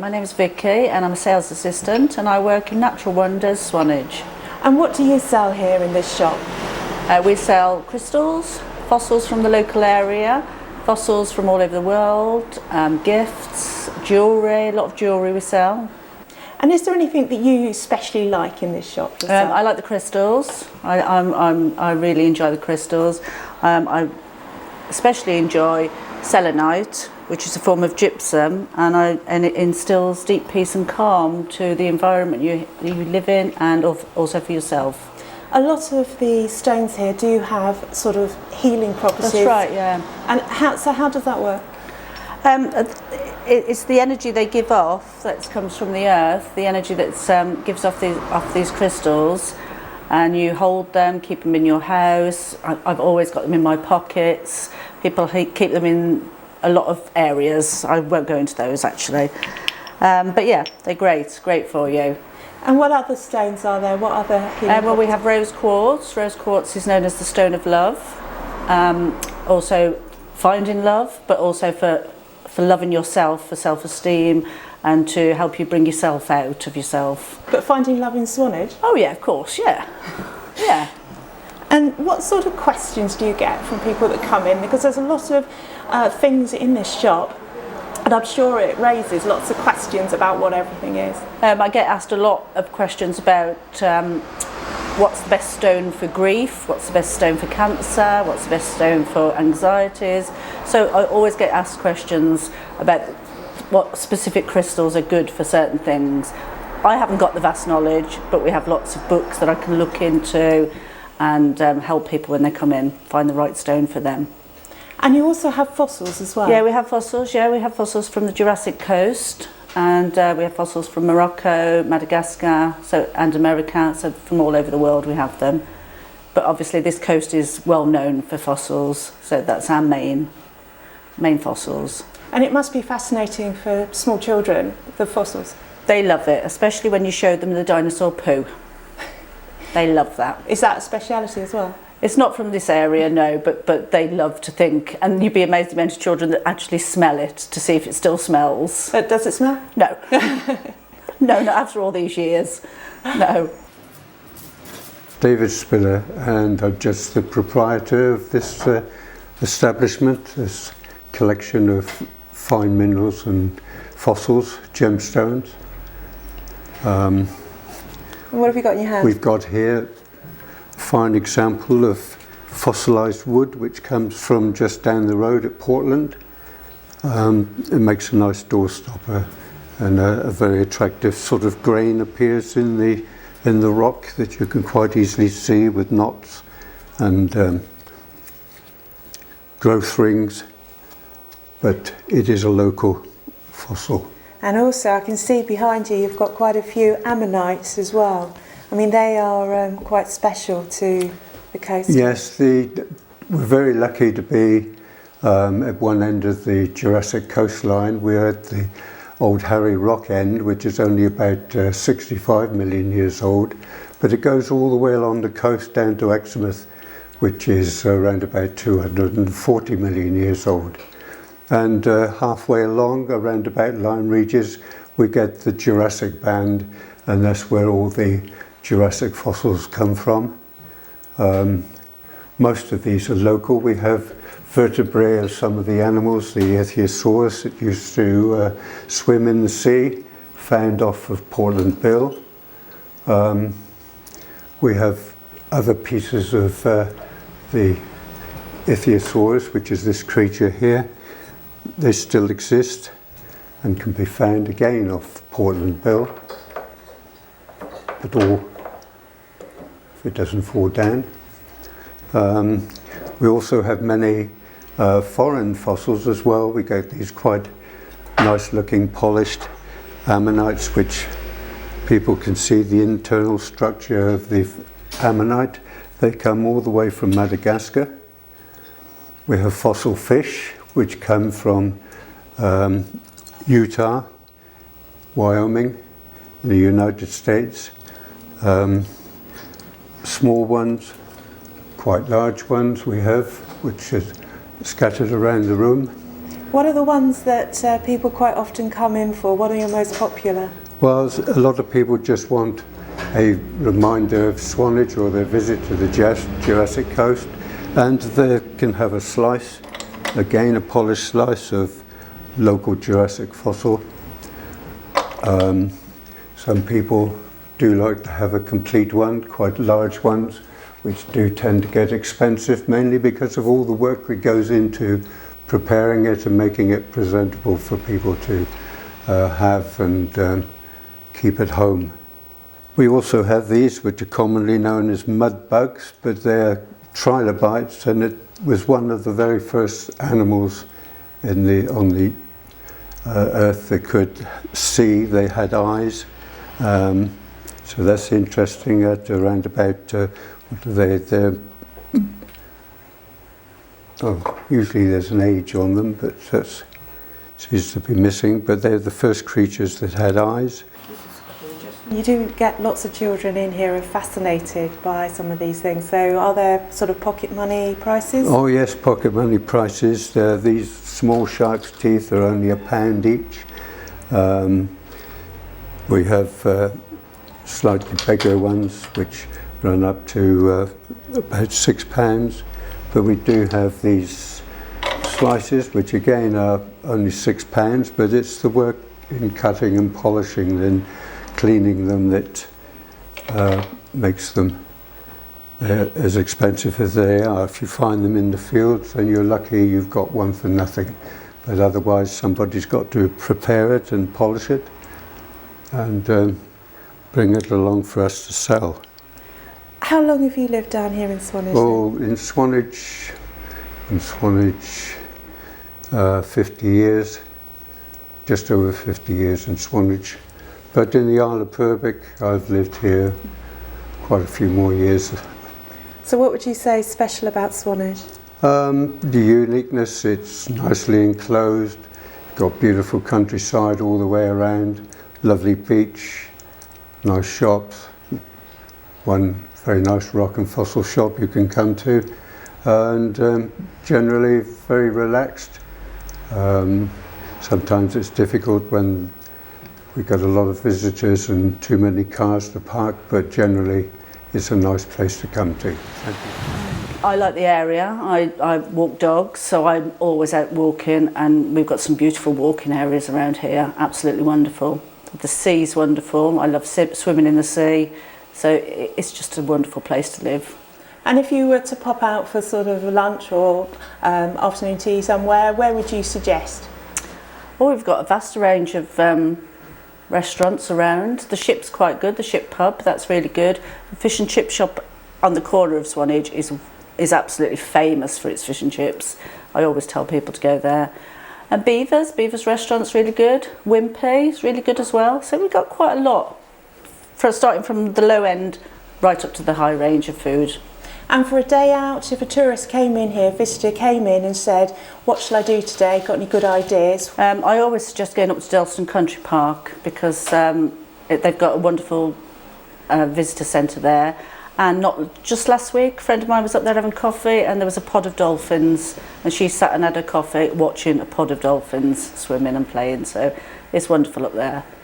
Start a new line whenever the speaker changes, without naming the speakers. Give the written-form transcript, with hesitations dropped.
my name is Vicky and I'm a sales assistant and I work in Natural Wonders, Swanage.
And what do you sell here in this shop?
We sell crystals, fossils from the local area, fossils from all over the world, gifts, jewellery, a lot of jewellery we sell.
And is there anything that you especially like in this shop?
I like the crystals. I really enjoy the crystals. I especially enjoy selenite, which is a form of gypsum, and it instills deep peace and calm to the environment you live in and also for yourself.
A lot of the stones here do have sort of healing properties.
That's right, yeah.
And how does that work?
It's the energy they give off that comes from the earth, the energy that gives off these crystals, and you hold them, keep them in your house. I've always got them in my pockets. People keep them in a lot of areas. I won't go into those actually. But yeah, they're great for you.
And what other stones are there? What other healing
well, we have rose quartz. Rose quartz is known as the stone of love. Also finding love, but also for loving yourself, for self-esteem, and to help you bring yourself out of yourself.
But finding love in Swanage?
Oh yeah, of course, yeah. Yeah.
And what sort of questions do you get from people that come in? Because there's a lot of things in this shop, and I'm sure it raises lots of questions about what everything is.
I get asked a lot of questions about what's the best stone for grief, what's the best stone for cancer, what's the best stone for anxieties. So I always get asked questions about what specific crystals are good for certain things. I haven't got the vast knowledge, but we have lots of books that I can look into and help people when they come in find the right stone for them.
And you also have fossils as well?
Yeah, we have fossils. Yeah, we have fossils from the Jurassic Coast, and we have fossils from Morocco, Madagascar, and America. So from all over the world we have them. But obviously this coast is well known for fossils, so that's our main fossils.
And it must be fascinating for small children, the fossils.
They love it, especially when you show them the dinosaur poo. They love that.
Is that a speciality as well?
It's not from this area, no, but they love to think, and you'd be amazed at the amount of children that actually smell it to see if it still smells.
Does it smell?
No. No, not after all these years. No.
David Spiller, and I'm just the proprietor of this establishment, this collection of fine minerals and fossils, gemstones.
What have you got in your hand?
We've got here a fine example of fossilised wood which comes from just down the road at Portland. It makes a nice doorstopper, and a very attractive sort of grain appears in the rock that you can quite easily see with knots and growth rings, but it is a local fossil. And
also I can see behind you you've got quite a few ammonites as well. I mean, they are quite special to the coast.
Yes, we're very lucky to be at one end of the Jurassic coastline. We're at the Old Harry Rock end, which is only about 65 million years old, but it goes all the way along the coast down to Exmouth, which is around about 240 million years old. And halfway along, around about Lyme Regis, we get the Jurassic band, and that's where all the Jurassic fossils come from. Most of these are local. We have vertebrae of some of the animals, the Ichthyosaurus that used to swim in the sea, found off of Portland Bill. We have other pieces of the Ichthyosaurus, which is this creature here. They still exist and can be found again off Portland Bill, but all if it doesn't fall down. We also have many foreign fossils as well. We get these quite nice looking polished ammonites, which people can see the internal structure of the ammonite. They come all the way from Madagascar. We have fossil fish, which come from Utah, Wyoming, in the United States. Small ones, quite large ones we have, which is scattered around the room.
What are the ones that people quite often come in for? What are your most popular?
Well, a lot of people just want a reminder of Swanage or their visit to the Jurassic Coast, and they can have a slice, again a polished slice of local Jurassic fossil. Some people do like to have a complete one, quite large ones, which do tend to get expensive, mainly because of all the work that goes into preparing it and making it presentable for people to have and keep at home. We also have these, which are commonly known as mud bugs, but they're trilobites, and it was one of the very first animals on the earth that could see. They had eyes, so that's interesting. At around about usually there's an age on them, but that seems to be missing. But they're the first creatures that had eyes.
You do get lots of children in here who are fascinated by some of these things. So are there sort of pocket money prices?
Oh yes, pocket money prices. These small shark's teeth are only £1 each. We have slightly bigger ones which run up to about £6. But we do have these slices, which again are only £6, but it's the work in cutting and polishing and cleaning them that makes them as expensive as they are. If you find them in the fields, then you're lucky you've got one for nothing. But otherwise, somebody's got to prepare it and polish it and bring it along for us to sell.
How long have you lived down here in Swanage?
Well, in Swanage, 50 years, just over 50 years in Swanage. But in the Isle of Purbeck, I've lived here quite a few more years.
So what would you say is special about Swanage?
The uniqueness, it's nicely enclosed, got beautiful countryside all the way around, lovely beach, nice shops, one very nice rock and fossil shop you can come to, and generally very relaxed. Sometimes it's difficult when we've got a lot of visitors and too many cars to park, but generally it's a nice place to come to. Thank you.
I like the area. I walk dogs, so I'm always out walking, and we've got some beautiful walking areas around here, absolutely wonderful. The sea's wonderful. I love swimming in the sea, so it's just a wonderful place to live.
And if you were to pop out for sort of lunch or afternoon tea somewhere, where would you suggest?
Well, we've got a vast range of restaurants around. The Ship's quite good, the Ship pub, that's really good. The fish and chip shop on the corner of Swanage is absolutely famous for its fish and chips. I always tell people to go there. And Beaver's restaurant's really good. Wimpy's really good as well. So we've got quite a lot, starting from the low end right up to the high range of food.
And for a day out, if a tourist came in here, a visitor came in and said, what shall I do today? Got any good ideas?
I always suggest going up to Delston Country Park because they've got a wonderful visitor centre there. And not just last week, a friend of mine was up there having coffee, and there was a pod of dolphins, and she sat and had her coffee watching a pod of dolphins swimming and playing. So it's wonderful up there.